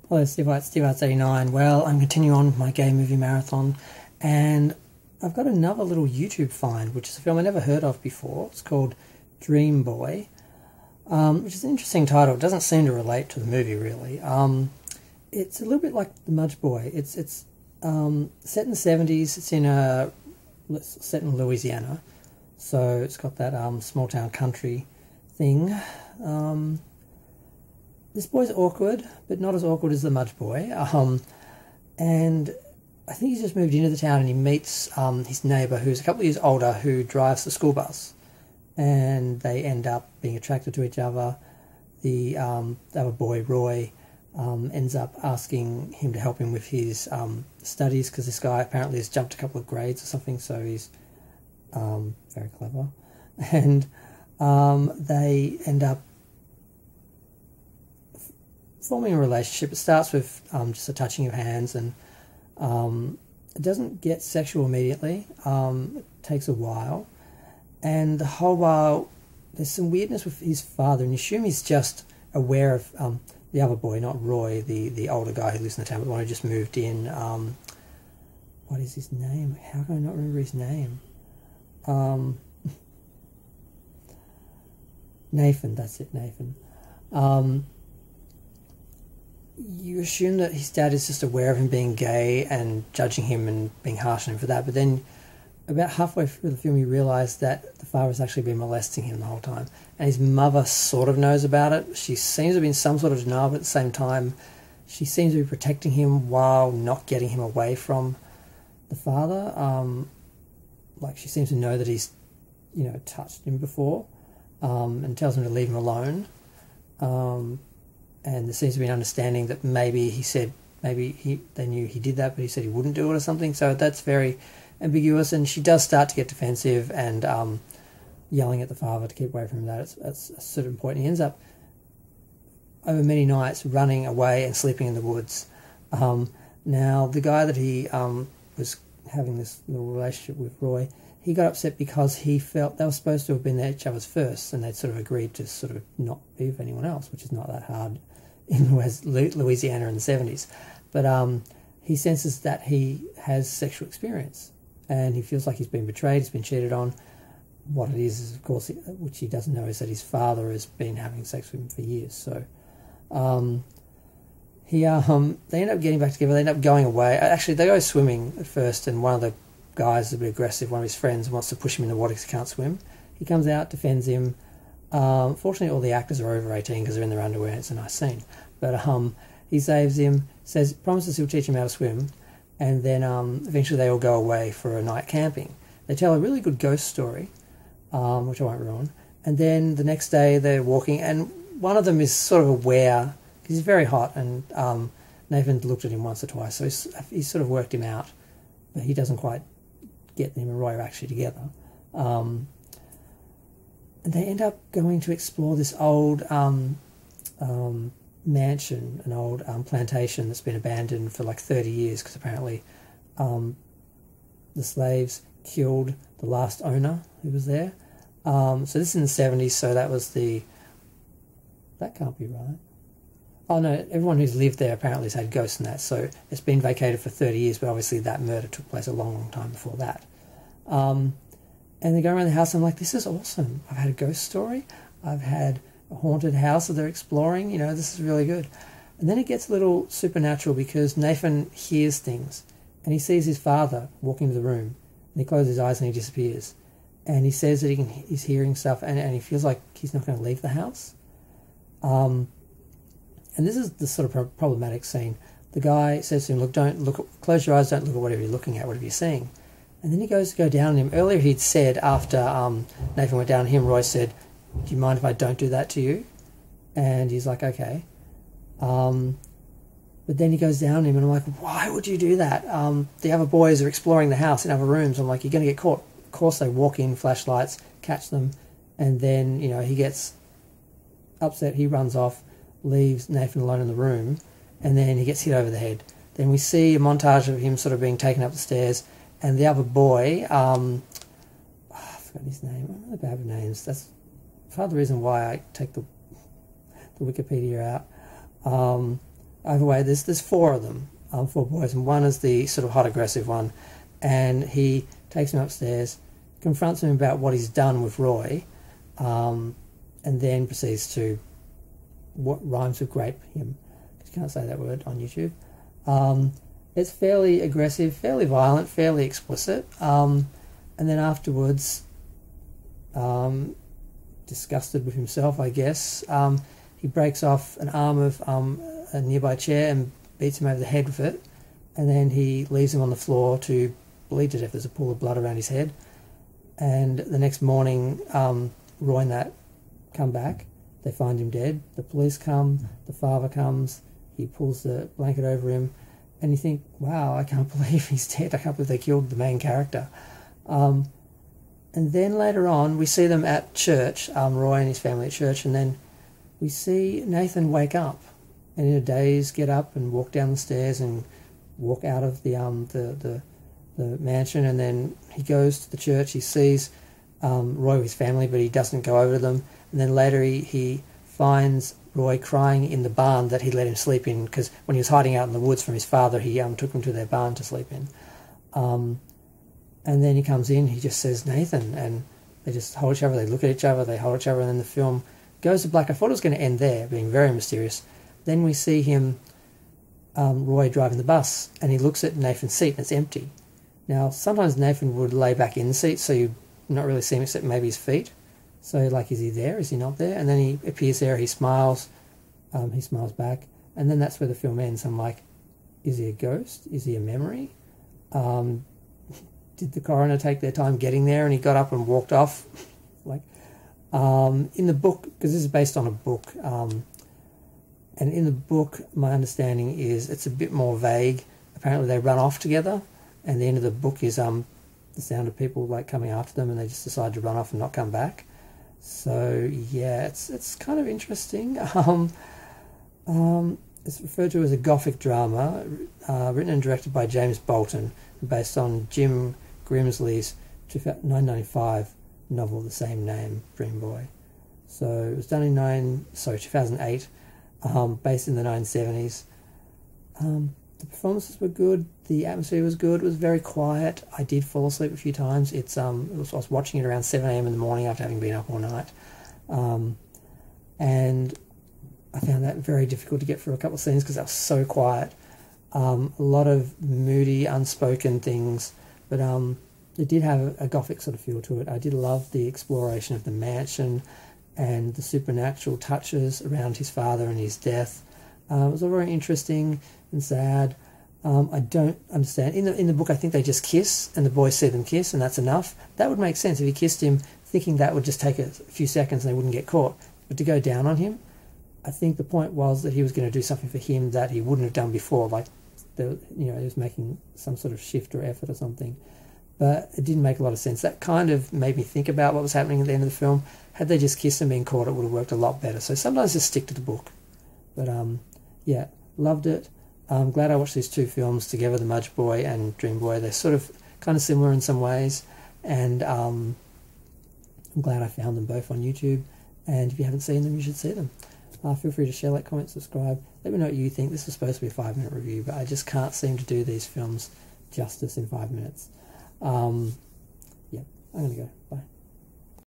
Hello, Steve White, Steve Arts 89. Well, I'm continuing on with my gay movie marathon, and I've got another little YouTube find, which is a film I never heard of before. It's called Dream Boy, which is an interesting title. It doesn't seem to relate to the movie, really. It's a little bit like The Mudge Boy. It's set in the 70s. It's set in Louisiana, so it's got that small town country thing. This boy's awkward, but not as awkward as the Mudge Boy. And I think he's just moved into the town, and he meets his neighbour, who's a couple of years older, who drives the school bus. And they end up being attracted to each other. The other boy, Roy, ends up asking him to help him with his studies, because this guy apparently has jumped a couple of grades or something, so he's very clever. And they end up forming a relationship. It starts with just a touching of hands, and it doesn't get sexual immediately. It takes a while, and the whole while there's some weirdness with his father, and you assume he's just aware of the other boy, not Roy, the older guy who lives in the town, but the one who just moved in. What is his name? How can I not remember his name? Nathan, that's it, Nathan. You assume that his dad is just aware of him being gay and judging him and being harsh on him for that, but then about halfway through the film you realise that the father's actually been molesting him the whole time, and his mother sort of knows about it. She seems to be in some sort of denial, but at the same time she seems to be protecting him while not getting him away from the father. Like, she seems to know that he's, touched him before, and tells him to leave him alone. And there seems to be an understanding that maybe they knew he did that, but he said he wouldn't do it or something. So that's very ambiguous, and she does start to get defensive and yelling at the father to keep away from him. At a certain point, he ends up over many nights running away and sleeping in the woods. Now, the guy that he was having this little relationship with, Roy, he got upset because he felt they were supposed to have been each other's first, and they'd sort of agreed to sort of not be with anyone else, which is not that hard in Louisiana in the 70s. But he senses that he has sexual experience, and he feels like he's been betrayed, he's been cheated on. What it is, of course, which he doesn't know, is that his father has been having sex with him for years. So they end up getting back together, they end up going away. Actually, they go swimming at first, and one of the guys is a bit aggressive. One of his friends wants to push him in the water because he can't swim. He comes out, defends him. Fortunately, all the actors are over 18 because they're in their underwear. It's a nice scene. But he saves him, promises he'll teach him how to swim, and then eventually they all go away for a night camping. They tell a really good ghost story, which I won't ruin. And then the next day they're walking, and one of them is sort of aware, because he's very hot, and Nathan looked at him once or twice, so he's sort of worked him out, but he doesn't quite get him and Roy are actually together. And they end up going to explore this old mansion, an old plantation that's been abandoned for like 30 years because apparently the slaves killed the last owner who was there. So this is in the 70s, so that can't be right. Oh no, everyone who's lived there apparently has had ghosts and that, so it's been vacated for 30 years, but obviously that murder took place a long, long time before that. And they go around the house, and I'm like, this is awesome. I've had a ghost story, I've had a haunted house that they're exploring, this is really good. And then it gets a little supernatural because Nathan hears things, and he sees his father walk into the room, and he closes his eyes and he disappears. And he says that he's hearing stuff, and he feels like he's not going to leave the house. And this is the sort of problematic scene. The guy says to him, close your eyes, don't look at whatever you're looking at, whatever you're seeing. And then he goes to go down on him. Earlier he'd said, after Nathan went down on him, Roy said, do you mind if I don't do that to you? And he's like, okay. But then he goes down on him, and I'm like, why would you do that? The other boys are exploring the house in other rooms. I'm like, you're going to get caught. Of course they walk in, flashlights, catch them, and then, he gets upset, he runs off, leaves Nathan alone in the room, and then he gets hit over the head. Then we see a montage of him sort of being taken up the stairs, and the other boy, I forgot his name. I'm really bad with names. That's part of the reason why I take the Wikipedia out. either way, there's four of them, four boys, and one is the sort of hot, aggressive one, and he takes him upstairs, confronts him about what he's done with Roy, and then proceeds to what rhymes with grape him. You can't say that word on YouTube. It's fairly aggressive, fairly violent, fairly explicit, and then afterwards, disgusted with himself, I guess, he breaks off an arm of a nearby chair and beats him over the head with it, and then he leaves him on the floor to bleed to death. There's a pool of blood around his head, and the next morning, Roy and that come back. They find him dead. The police come, the father comes, he pulls the blanket over him, and you think, wow, I can't believe he's dead. I can't believe they killed the main character. And then later on, we see them at church, Roy and his family at church, and then we see Nathan wake up and in a daze get up and walk down the stairs and walk out of the mansion, and then he goes to the church. He sees Roy with his family, but he doesn't go over to them. And then later he finds Roy crying in the barn that he let him sleep in, because when he was hiding out in the woods from his father, he took him to their barn to sleep in. And then he comes in, he just says Nathan, and they just hold each other, they look at each other, they hold each other, and then the film goes to black. I thought it was going to end there, being very mysterious. Then we see him, Roy, driving the bus, and he looks at Nathan's seat, and it's empty. Now, sometimes Nathan would lay back in the seat, so you not really see him except maybe his feet. So, like, is he there? Is he not there? And then he appears there, he smiles back, and then that's where the film ends. I'm like, is he a ghost? Is he a memory? Did the coroner take their time getting there and he got up and walked off? In the book, because this is based on a book, and in the book, my understanding is it's a bit more vague. Apparently they run off together, and the end of the book is the sound of people like coming after them, and they just decide to run off and not come back. So yeah, it's kind of interesting. It's referred to as a gothic drama, written and directed by James Bolton, based on Jim Grimsley's 1995 novel, the same name, Dream Boy. So it was done in 2008, based in the 1970s. The performances were good, the atmosphere was good, it was very quiet. I did fall asleep a few times. I was watching it around 7 a.m. in the morning after having been up all night. And I found that very difficult to get through a couple of scenes because they were so quiet. A lot of moody, unspoken things, but it did have a gothic sort of feel to it. I did love the exploration of the mansion and the supernatural touches around his father and his death. It was all very interesting and sad. I don't understand. In the book, I think they just kiss, and the boys see them kiss, and that's enough. That would make sense if he kissed him, thinking that would just take a few seconds and they wouldn't get caught. But to go down on him, I think the point was that he was going to do something for him that he wouldn't have done before, like he was making some sort of shift or effort or something. But it didn't make a lot of sense. That kind of made me think about what was happening at the end of the film. Had they just kissed and been caught, it would have worked a lot better. So sometimes just stick to the book. But yeah, loved it. I'm glad I watched these two films together, The Mudge Boy and Dream Boy. They're sort of kind of similar in some ways, and I'm glad I found them both on YouTube. And if you haven't seen them, you should see them. Feel free to share, like, comment, subscribe. Let me know what you think. This was supposed to be a 5-minute review, but I just can't seem to do these films justice in 5 minutes. Yeah, I'm going to go. Bye.